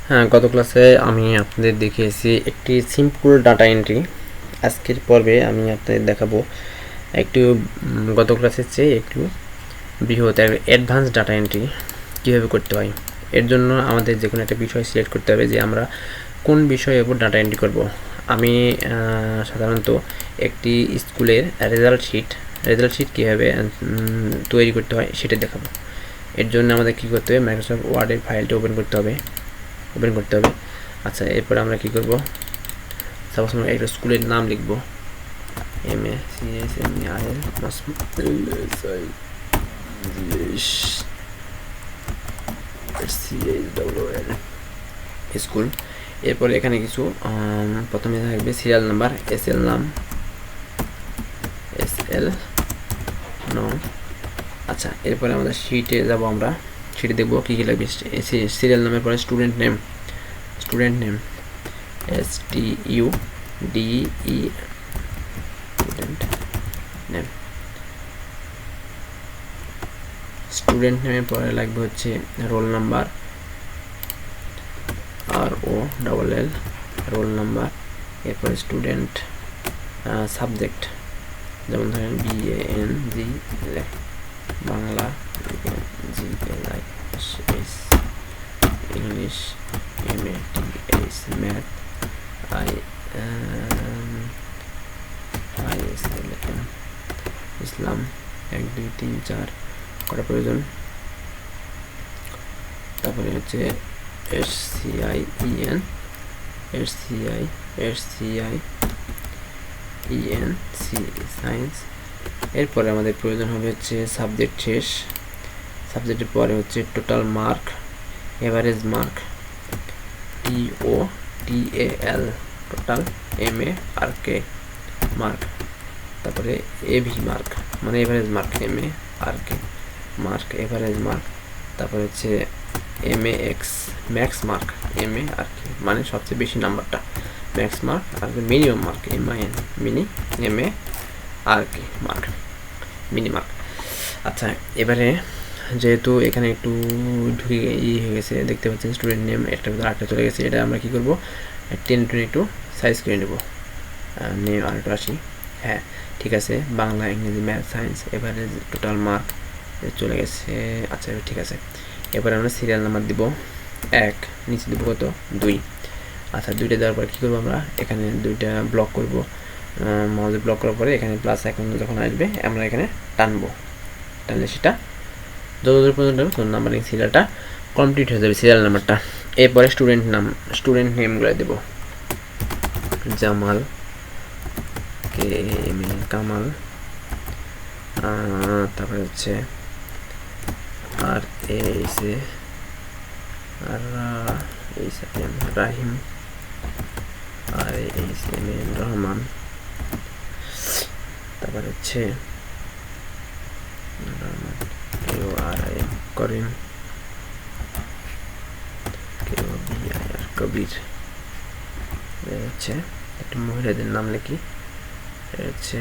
হ্যাঁ, গত ক্লাসে আমি আপনাদের দেখিয়েছি একটি সিম্পল ডাটা এন্ট্রি। আজকের পর্বে আমি আপনাদের দেখাবো একটু গত ক্লাসের চেয়ে একটু বৃহৎ অ্যাডভান্স ডাটা এন্ট্রি কীভাবে করতে হয়। এর জন্য আমাদের যে কোনো একটা বিষয় সিলেক্ট করতে হবে যে আমরা কোন বিষয়ের উপর ডাটা এন্ট্রি করব। আমি সাধারণত একটি স্কুলের রেজাল্ট শিট কীভাবে তৈরি করতে হয় সেটা দেখাবো। এর জন্য আমাদের কী করতে হবে, মাইক্রোসফট ওয়ার্ডের ফাইলটা ওপেন করতে হবে। আচ্ছা, এরপরে আমরা কি করব, সাপোজ আমরা একটা স্কুলের নাম লিখব, স্কুল। এরপরে এখানে কিছু প্রথমে থাকবে সিরিয়াল নাম্বার, এসএল নং। আচ্ছা, এরপরে আমাদের শিটে যাব, আমরা শিটে দেখব কী কী লাগবে। সিরিয়াল নামের পরে স্টুডেন্ট নেম STUDE স্টুডেন্ট নেমের পরে লাগবে হচ্ছে roll number, ROLL roll number. এরপরে স্টুডেন্ট সাবজেক্ট, যেমন ধরেন BANG Bangla, GLI English, MATH math, ইসলাম 1 2 3 4 করা প্রয়োজন। তারপরে হচ্ছে SCIEN সায়েন্স। এরপরে আমাদের প্রয়োজন হবে হচ্ছে সাবজেক্ট শেষ, সাবজেক্টের পরে হচ্ছে total mark, average mark, TOTAL total, MARK mark. তারপরে AV মার্ক মানে average mark, MARK mark average mark. তারপরে হচ্ছে MAX ম্যাক্স মার্ক, MARK মানে সবচেয়ে বেশি নাম্বারটা, ম্যাক্স মার্ক। আর minimum mark, MIN mini, MARK mark mini mark. আচ্ছা, এবারে যেহেতু এখানে একটু ঢুকে হয়ে গেছে, দেখতে পাচ্ছেন স্টুডেন্ট নেম একটা ভিতরে আটটা চলে গেছে, এটা আমরা কী করবো, 10 একটু সাইজ করে নেব, নেম আর একটু আসি। হ্যাঁ, ঠিক আছে, বাংলা, ইংরেজি, ম্যাথ, সায়েন্স, এবারে টোটাল মার্ক চলে গেছে। আচ্ছা, ঠিক আছে। এবার আমরা সিরিয়াল নাম্বার দিব 1, নিচে দেবো কত 2। আচ্ছা, 2টা দেওয়ার পর কী করবো, আমরা এখানে 2টা ব্লক করব, মাউসে ব্লক করার পরে এখানে প্লাস এখন যখন আসবে আমরা এখানে টানলে সেটা যতদূর পর্যন্ত নাম্বারিং সিরিয়ালটা কমপ্লিট হয়ে যাবে, সিরিয়াল নাম্বারটা। এরপরে স্টুডেন্ট নেমগুলো দেবো, জামাল, কামাল, তারপরে হচ্ছে রাহিম, রহমান, তারপরে হচ্ছে করিম, কবির। হচ্ছে একটা মহিলাদের নাম লিখি, হচ্ছে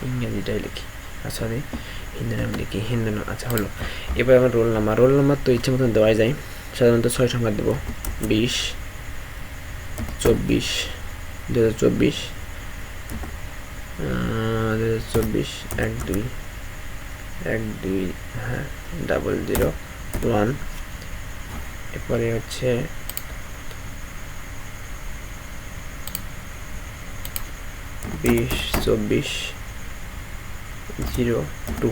ইংরেজিটাই লিখি, সরি হিন্দু নাম লিখি, হিন্দু নাম। আচ্ছা, হলো। এবার আমার রোল নাম্বার তো ইচ্ছে মতন দেওয়াই যায়, সাধারণত 6 সংখ্যা দেবো, 20 24 2024 12 হ্যাঁ 001। এরপরে হচ্ছে 2024 02।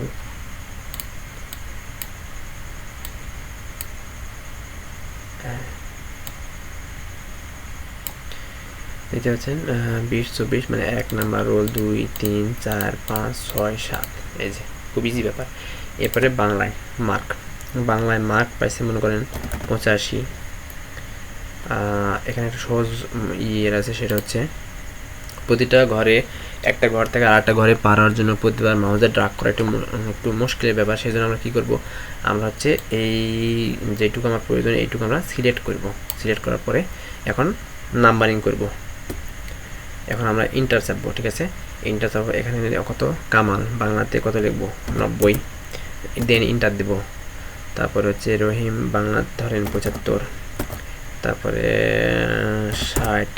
দেখতে পাচ্ছেন 2024 মানে 1 নাম্বার রোল, 2 3 4 5 6 7। এই যে খুব ইজি ব্যাপার। এরপরে বাংলায় মার্ক পাইছে মনে করেন 85। এখানে একটা সহজ ইয়ের আছে, সেটা হচ্ছে প্রতিটা ঘরে, একটা ঘর থেকে আর একটা ঘরে পার হওয়ার জন্য প্রতিবার মাউসে ড্রাগ করা একটু মুশকিলের ব্যাপার। সেই জন্য আমরা কী করবো, আমরা হচ্ছে এই যেটুকু আমার প্রয়োজন এইটুকু আমরা সিলেক্ট করার পরে এখন নাম্বারিং করব। এখন আমরা ইন্টার চাপবো, ঠিক আছে, ইন্টার চাপবো। এখানে কত, কামাল বাংলাতে কত লিখবো, 90, দেন ইন্টার দেবো। তারপরে হচ্ছে রহিম বাংলা ধরেন 75, তারপরে 60,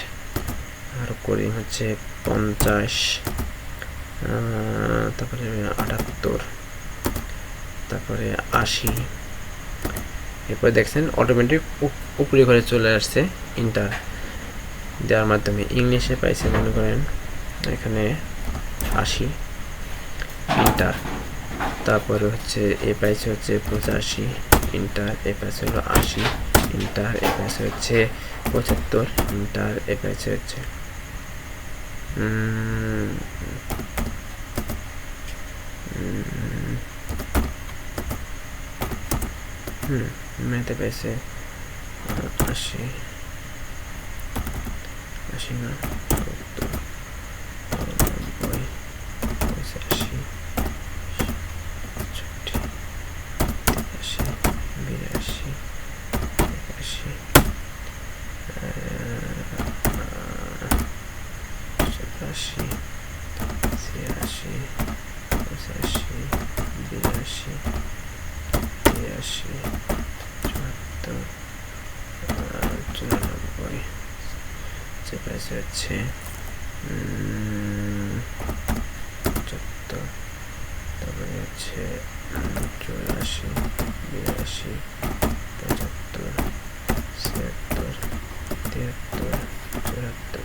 আর করিম হচ্ছে 50, তারপরে 78, তারপরে 80। এরপরে দেখছেন অটোমেটিক উপরে ঘরে চলে আসছে ইন্টার দেওয়ার মাধ্যমে। ইংলিশে পাইছে মনে করেন এখানে 80 ইন্টার, তারপরে হচ্ছে এ পাইছে হচ্ছে 85 ইন্টার, এ পাইছে হলো 80 ইন্টার, এ পাইছে হচ্ছে 75 ইন্টার, এ পাইছে হচ্ছে মেতে পাইছে 80 না 70, 90, 85, 65, 83, 82, 81, 87, 86, 85, 82, 83, 74, 94, যে পাইছে হচ্ছে 75, তারপরে হচ্ছে 84, 82, 75, 76, 73, 74।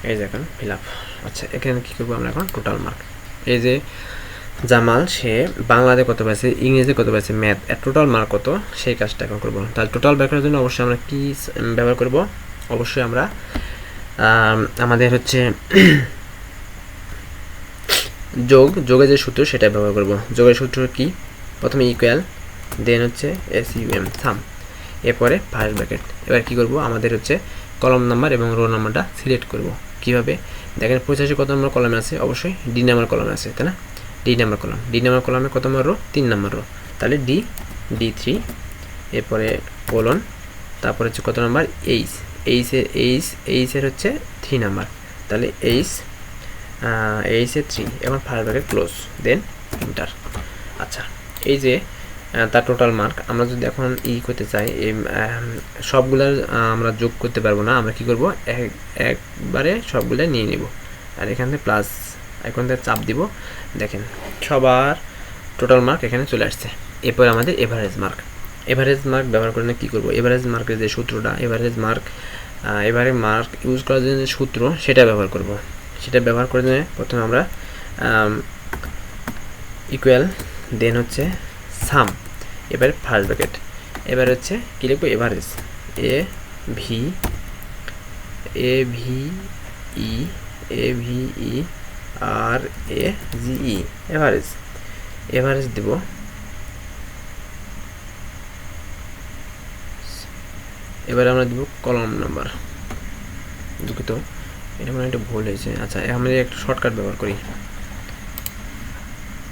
এই যে এখন ফিল আপ। আচ্ছা এখানে কী করবো আমরা এখন টোটাল মার্ক। এই যে জামাল সে বাংলাতে কত পাইছে, ইংরেজিতে কত পাইছে, ম্যাথ এর টোটাল মার্ক কত, সেই কাজটা এখন করবো। তাহলে টোটাল বের করার জন্য অবশ্যই আমরা কী ব্যবহার করব, অবশ্যই আমরা আমাদের হচ্ছে যোগের যে সূত্র সেটা ব্যবহার করব। যোগের সূত্র কি, প্রথমে ইকুয়াল, দেন হচ্ছে SUM সাম, এরপরে ফার্স্ট ব্র্যাকেট। এবার কি করব, আমাদের হচ্ছে কলম নাম্বার এবং রো নাম্বারটা সিলেক্ট করব। কিভাবে দেখেন 85 কত নম্বর কলমে আছে, অবশ্যই ডি নাম্বার কলমে আছে, তাই না? ডি নাম্বার কলম, ডি নাম্বার কলমে কত নম্বর রো, 3 নম্বর রো, তাহলে D3, এরপরে কোলন, তারপরে হচ্ছে কত নাম্বার এইচের হচ্ছে 3 নাম্বার, তাহলে এইচের 3, এখন first bracket close, then enter. আচ্ছা এই যে তার টোটাল মার্ক আমরা যদি এখন করতে চাই, এই সবগুলার আমরা যোগ করতে পারবো না, আমরা কি করব, একবারে সবগুলো নিয়ে নেব, আর এখান থেকে প্লাস এখন থেকে চাপ দিব, দেখেন সবার টোটাল মার্ক এখানে চলে আসছে। এরপর আমাদের এভারেজ মার্ক ব্যবহার করে কী করবো, এভারেজ মার্কের যে সূত্রটা, এভারেজ মার্ক ইউজ করার জন্য যে সূত্র সেটা ব্যবহার করব। সেটা ব্যবহার করে জন্য প্রথমে আমরা ইকুয়াল, দেন হচ্ছে সাম, এবারে ফার্স্ট ব্র্যাকেট, এবার হচ্ছে কী লিখবো, এভারেজ, AVE এভারেজ দেব। এবারে আমরা দেব কলম নাম্বার, দুঃখিত এটা মানে একটা ভুল হয়েছে। আচ্ছা আমরা একটা শর্টকাট ব্যবহার করি।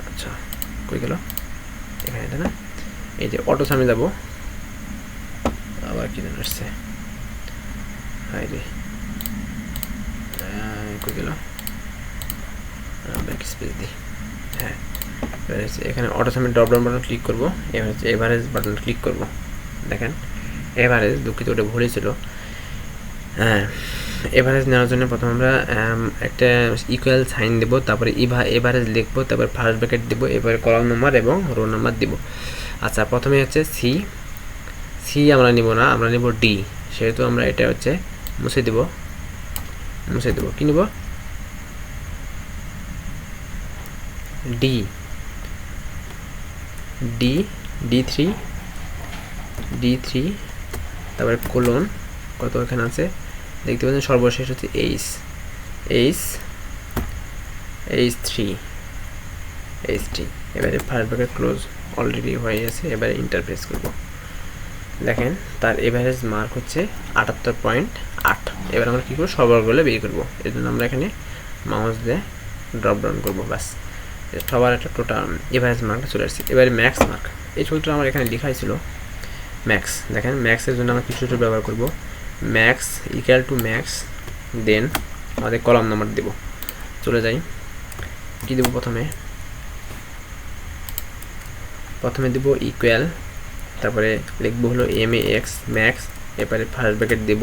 আচ্ছা কই গেল, এখানে এটা না, এই যে অটো সামনে যাব, আবার কি জানা আসছে, হাই রে কই গেল, ব্যাক স্পেস দিই, হ্যাঁ এখানে অটো সামনে ড্রপ ডাউন বাটন ক্লিক করবো, এবার হচ্ছে এভারেজ বাটন ক্লিক করব। দেখেন এভারেজ, দুঃখিত ওটা ভুলই ছিল। হ্যাঁ এভারেজ নেওয়ার জন্য প্রথমে আমরা একটা ইকুয়াল সাইন দেব, তারপরে এভারেজ লিখবো, তারপরে ফার্স্ট ব্র্যাকেট দেবো, এবারে কলাম নাম্বার এবং রো নাম্বার দেব। আচ্ছা প্রথমে হচ্ছে সি আমরা নিব না, আমরা নিব ডি, সেহেতু আমরা এটা হচ্ছে মুছে দেব, কি নিব, D3, তারপরে কোলন, কত এখানে আছে দেখতে পাচ্ছেন, সর্বশেষ হচ্ছে H3, এবারে ফার্স্ট ব্র্যাকেট ক্লোজ, অলরেডি হয়ে গেছে। এবারে ইন্টারপ্রেস করব, দেখেন তার এভারেজ মার্ক হচ্ছে 78.8। এবার আমরা কী করবো, সবগুলো বের করবো, এর জন্য আমরা এখানে মাউস দিয়ে ড্রপ ডাউন করবো, ব্যাস সবার একটা টোটাল এভারেজ মার্কটা চলে আসছে। এবারে ম্যাক্স মার্ক, এই সূত্রটা আমার এখানে লেখাই ছিল ম্যাক্স। দেখেন ম্যাক্সের জন্য আমরা কিছু সূত্র ব্যবহার করব, ম্যাক্স ইকুয়াল টু ম্যাক্স, দেন আমাদের কলাম নাম্বার দেব। চলে যাই, কি দেব, প্রথমে দেব ইকুয়াল, তারপরে লিখবো হলো MAX ম্যাক্স, এবারে ফার্স্ট ব্র্যাকেট দেব।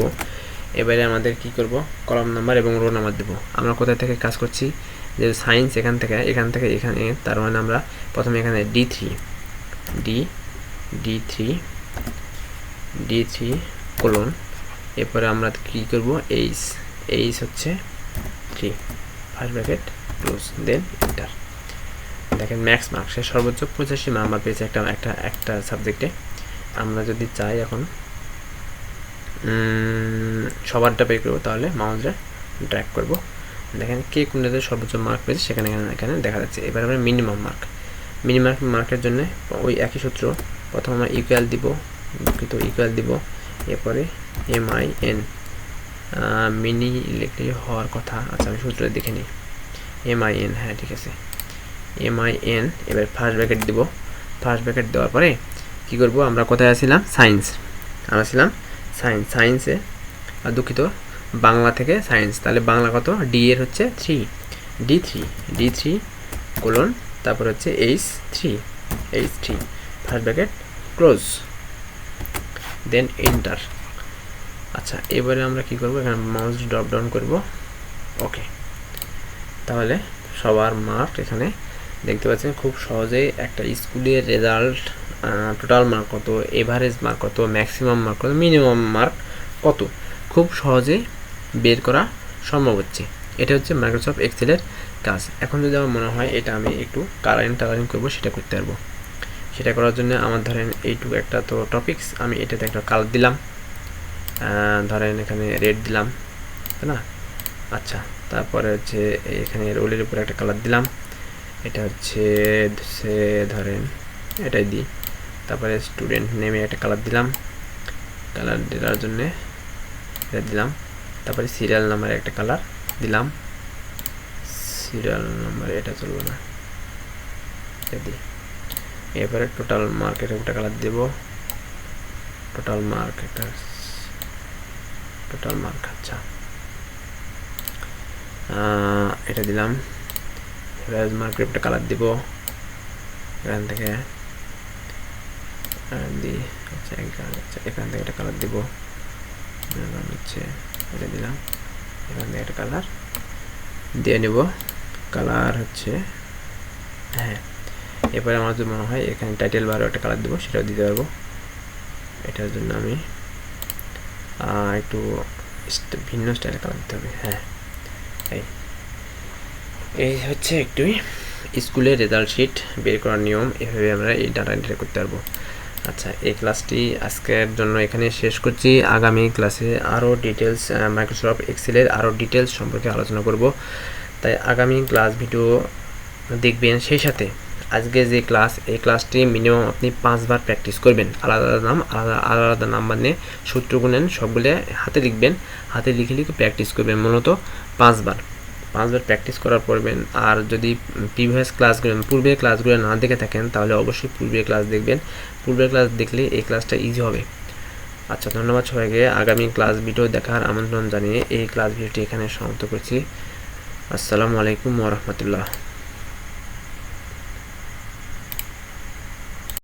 এবারে আমাদের কি করব, কলাম নাম্বার এবং রো নাম্বার দেব। আমরা কোথা থেকে কাজ করছি, যে সায়েন্স এখান থেকে এখানে, তার মানে আমরা প্রথমে এখানে D3 কোলন, এরপরে আমরা কি করব, এইচ হচ্ছে 3, first bracket close, then enter. দেখেন ম্যাক্স মার্ক, সে সর্বোচ্চ 85 নাম্বার পেয়েছে একটা সাবজেক্টে। আমরা যদি চাই এখন সবারটা পে করবো, তাহলে মাউসে ড্র্যাগ করব, দেখেন কে কোনটাতে সর্বোচ্চ মার্ক পেয়েছে সেখানে এখানে দেখা যাচ্ছে। এবার আমরা মিনিমাম মার্কের জন্য ওই একই সূত্র, প্রথম আমরা ইকুয়াল দিব, এরপরে MIN, মিনি লিখলেই হওয়ার কথা। আচ্ছা আমি সূত্রটা দেখে নিই, MIN, হ্যাঁ ঠিক আছে, MIN। এবার ফার্স্ট ব্র্যাকেট দিব, ফার্স্ট ব্র্যাকেট দেওয়ার পরে কী করবো, আমরা কোথায় আসছিলাম, সায়েন্সে, আর দুঃখিত বাংলা থেকে সায়েন্স, তাহলে বাংলা কত, ডি এর হচ্ছে 3, D3 কোলন, তারপর হচ্ছে H3, first bracket close, then enter. আচ্ছা এবারে আমরা কি করব, এখানে মাউস ড্রপ ডাউন করব, ওকে। তাহলে সবার মার্ক এখানে দেখতে পাচ্ছেন, খুব সহজেই একটা স্কুলের রেজাল্ট, টোটাল মার্ক কত, এভারেজ মার্ক কত, ম্যাক্সিমাম মার্ক কত, মিনিমাম মার্ক কত, খুব সহজেই বের করা সম্ভব হচ্ছে। এটা হচ্ছে মাইক্রোসফট এক্সেলের কাজ। এখন যদি আমার মনে হয় এটা আমি একটু কালারিং করবো, সেটা করতে পারবো। সেটা করার জন্য আমার ধরেন এইটুকু একটা তো টপিকস, আমি এটাতে একটা কালার দিলাম, ধরেন এখানে রেড দিলাম, তাই না। আচ্ছা তারপরে হচ্ছে এখানে রোলের উপরে একটা কালার দিলাম, এটা হচ্ছে ধরেন এটাই দিই। তারপরে স্টুডেন্ট নেমে একটা কালার দিলাম, কালার দেওয়ার জন্যে এটা দিলাম। তারপরে সিরিয়াল নাম্বারে একটা কালার দিলাম, সিরিয়াল নাম্বার এটা চলবে না, এটা দিই। এরপরে টোটাল মার্কের একটা কালার দেব, টোটাল মার্ক, আচ্ছা এটা দিলাম। এভারেজ মার্কের একটা কালার দিব, এখান থেকে দিই, আচ্ছা এখান থেকে একটা কালার দিব, হচ্ছে এটা দিলাম, এখান থেকে একটা কালার দিয়ে নেব, কালার হচ্ছে হ্যাঁ। এরপরে আমার যদি মনে হয় এখানে টাইটেল বারও একটা কালার দেবো, সেটাও দিতে পারবো। এটার জন্য আমি একটু ভিন্ন স্টাইলের কালার দিতে হবে, হ্যাঁ। এই হচ্ছে একটু স্কুলের রেজাল্ট শিট বের করার নিয়ম, এভাবে আমরা এই ডাটা এন্ট্রি করতে পারবো। আচ্ছা এই ক্লাসটি আজকের জন্য এখানে শেষ করছি। আগামী ক্লাসে আরও ডিটেলস মাইক্রোসফট এক্সেলের আরও ডিটেলস সম্পর্কে আলোচনা করব, তাই আগামী ক্লাস ভিডিও দেখবেন। সেই সাথে আজকে যে ক্লাস, এই ক্লাসটি মিনিমাম আপনি 5 বার প্র্যাকটিস করবেন, আলাদা নাম্বার নিয়ে সূত্র গুণেন, সবগুলো হাতে লিখবেন, হাতে লিখে প্র্যাকটিস করবেন, মূলত 5 বার প্র্যাকটিস করার পড়বেন। আর যদি পূর্বের ক্লাসগুলো না দেখে থাকেন, তাহলে অবশ্যই পূর্বের ক্লাস দেখবেন, পূর্বের ক্লাস দেখলে এই ক্লাসটা ইজি হবে। আচ্ছা ধন্যবাদ সবাইকে। আগামী ক্লাস ভিডিও দেখার আমন্ত্রণ জানিয়ে এই ক্লাস ভিডিওটি এখানে সমাপ্ত করছি। আসসালামু আলাইকুম ওয়া রাহমাতুল্লাহ।